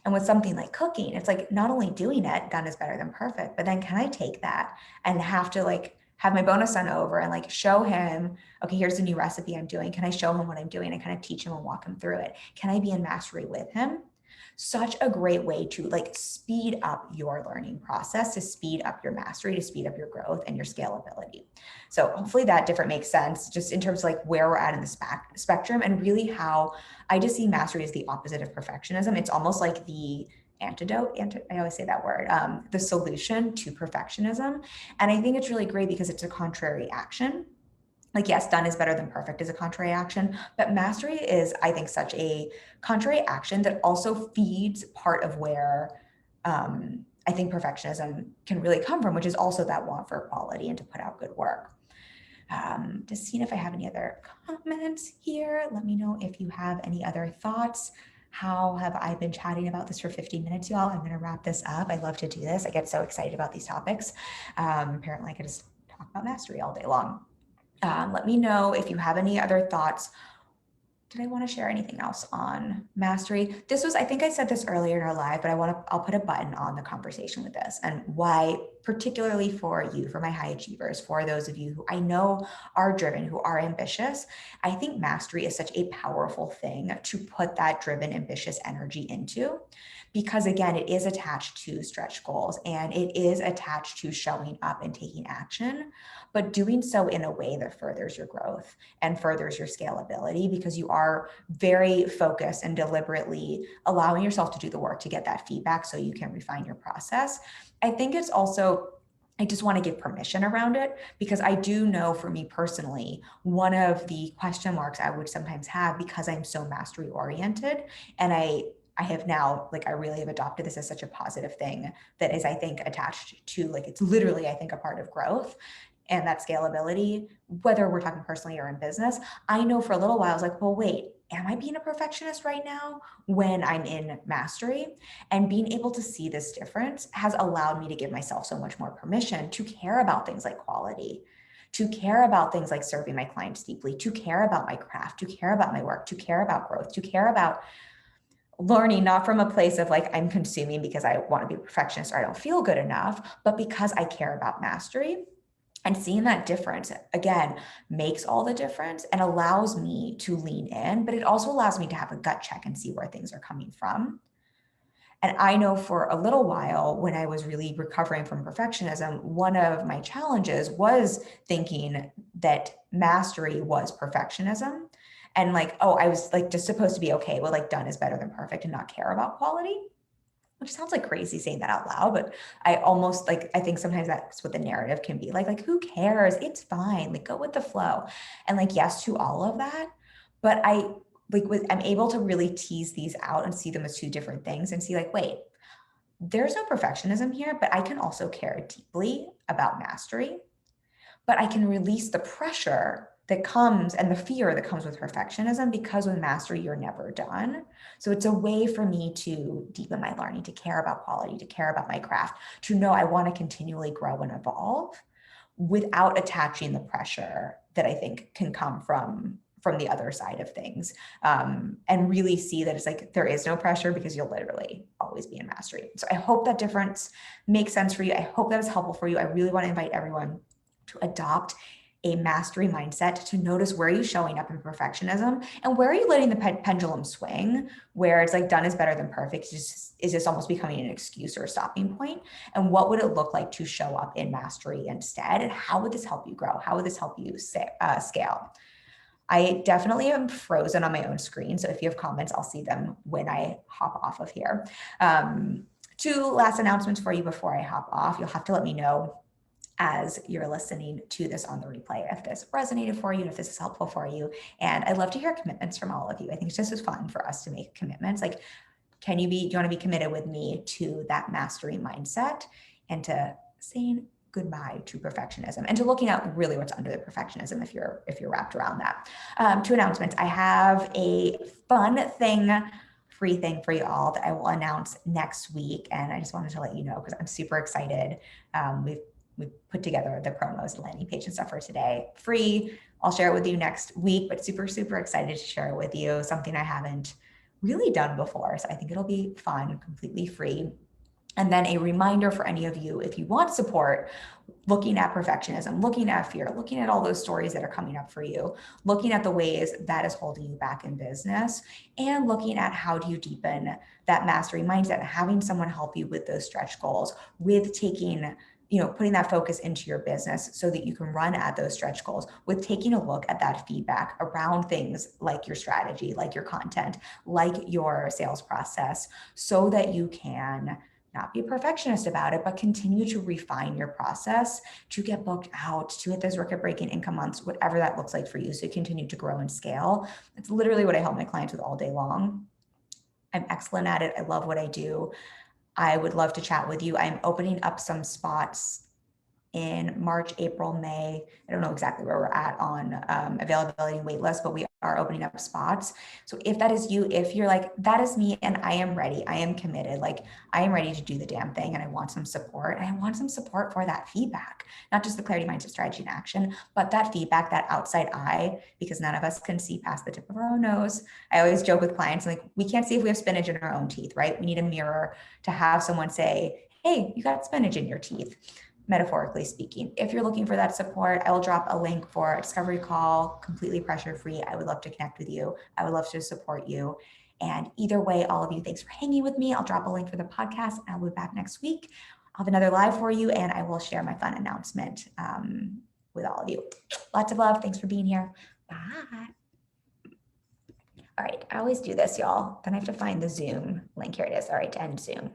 And with something like cooking, it's like not only doing it, done is better than perfect, but then can I take that and have to like have my bonus son over and like show him, okay, here's a new recipe I'm doing. Can I show him what I'm doing and kind of teach him and walk him through it? Can I be in mastery with him? Such a great way to like speed up your learning process, to speed up your mastery, to speed up your growth and your scalability. So hopefully that different makes sense just in terms of like where we're at in the spectrum, and really how I just see mastery as the opposite of perfectionism. It's almost like the antidote, I always say that word, the solution to perfectionism. And I think it's really great because it's a contrary action. Like, yes, done is better than perfect is a contrary action, but mastery is, I think, such a contrary action that also feeds part of where I think perfectionism can really come from, which is also that want for quality and to put out good work. Just seeing if I have any other comments here. Let me know if you have any other thoughts. How have I been chatting about this for 15 minutes, y'all? I'm going to wrap this up. I love to do this. I get so excited about these topics. Apparently, I could just talk about mastery all day long. Let me know if you have any other thoughts. Did I want to share anything else on mastery? This was, I think I said this earlier in our live, but I'll put a button on the conversation with this and why, particularly for you, for my high achievers, for those of you who I know are driven, who are ambitious, I think mastery is such a powerful thing to put that driven, ambitious energy into. Because again, it is attached to stretch goals and it is attached to showing up and taking action, but doing so in a way that furthers your growth and furthers your scalability, because you are very focused and deliberately allowing yourself to do the work to get that feedback so you can refine your process. I think it's also, I just want to give permission around it, because I do know for me personally, one of the question marks I would sometimes have, because I'm so mastery oriented, and I have now, like, I really have adopted this as such a positive thing that is, I think, attached to, like, it's literally, I think, a part of growth and that scalability, whether we're talking personally or in business. I know for a little while, I was like, well, wait, am I being a perfectionist right now when I'm in mastery? And being able to see this difference has allowed me to give myself so much more permission to care about things like quality, to care about things like serving my clients deeply, to care about my craft, to care about my work, to care about growth, to care about learning, not from a place of like, I'm consuming because I want to be a perfectionist or I don't feel good enough, but because I care about mastery. And seeing that difference, again, makes all the difference and allows me to lean in, but it also allows me to have a gut check and see where things are coming from. And I know for a little while, when I was really recovering from perfectionism, one of my challenges was thinking that mastery was perfectionism. And like, oh, I was like just supposed to be okay with like done is better than perfect and not care about quality, which sounds like crazy saying that out loud, but I almost like, I think sometimes that's what the narrative can be like who cares? It's fine. Like, go with the flow. And like, yes to all of that. But I'm able to really tease these out and see them as two different things and see like, wait, there's no perfectionism here, but I can also care deeply about mastery, but I can release the pressure that comes and the fear that comes with perfectionism, because with mastery, you're never done. So it's a way for me to deepen my learning, to care about quality, to care about my craft, to know I want to continually grow and evolve without attaching the pressure that I think can come from the other side of things, and really see that it's like there is no pressure because you'll literally always be in mastery. So I hope that difference makes sense for you. I hope that is helpful for you. I really want to invite everyone to adopt a mastery mindset, to notice where are you showing up in perfectionism and where are you letting the pendulum swing, where it's like done is better than perfect is just almost becoming an excuse or a stopping point. And what would it look like to show up in mastery instead? And how would this help you grow? How would this help you scale? I definitely am frozen on my own screen. So if you have comments, I'll see them when I hop off of here. Two last announcements for you before I hop off. You'll have to let me know as you're listening to this on the replay if this resonated for you and if this is helpful for you. And I'd love to hear commitments from all of you. I think it's just as fun for us to make commitments. Like, do you want to be committed with me to that mastery mindset and to saying goodbye to perfectionism and to looking at really what's under the perfectionism if you're wrapped around that. Two announcements. I have a fun free thing for you all that I will announce next week. And I just wanted to let you know because I'm super excited. We've put together the promos, the landing page and stuff for today. Free. I'll share it with you next week, but super, super excited to share it with you. Something I haven't really done before. So I think it'll be fun, completely free. And then a reminder for any of you, if you want support, looking at perfectionism, looking at fear, looking at all those stories that are coming up for you, looking at the ways that is holding you back in business, and looking at how do you deepen that mastery mindset, having someone help you with those stretch goals, with taking, putting that focus into your business so that you can run at those stretch goals, with taking a look at that feedback around things like your strategy, like your content, like your sales process, so that you can not be a perfectionist about it, but continue to refine your process to get booked out, to hit those record-breaking income months, whatever that looks like for you. So you continue to grow and scale. It's literally what I help my clients with all day long. I'm excellent at it. I love what I do. I would love to chat with you. I'm opening up some spots in March, April, May. I don't know exactly where we're at on availability and wait list, but we are opening up spots. So if that is you, if you're like, that is me and I am ready, I am committed, like I am ready to do the damn thing and I want some support, and I want some support for that feedback, not just the clarity, mindset, strategy, and action, but that feedback, that outside eye, because none of us can see past the tip of our own nose. I always joke with clients, like, we can't see if we have spinach in our own teeth, right? We need a mirror to have someone say, hey, you got spinach in your teeth, metaphorically speaking. If you're looking for that support, I will drop a link for a discovery call, completely pressure free. I would love to connect with you. I would love to support you. And either way, all of you, thanks for hanging with me. I'll drop a link for the podcast and I'll be back next week. I'll have another live for you and I will share my fun announcement with all of you. Lots of love. Thanks for being here. Bye. All right, I always do this, y'all. Then I have to find the Zoom link. Here it is. All right, to end Zoom.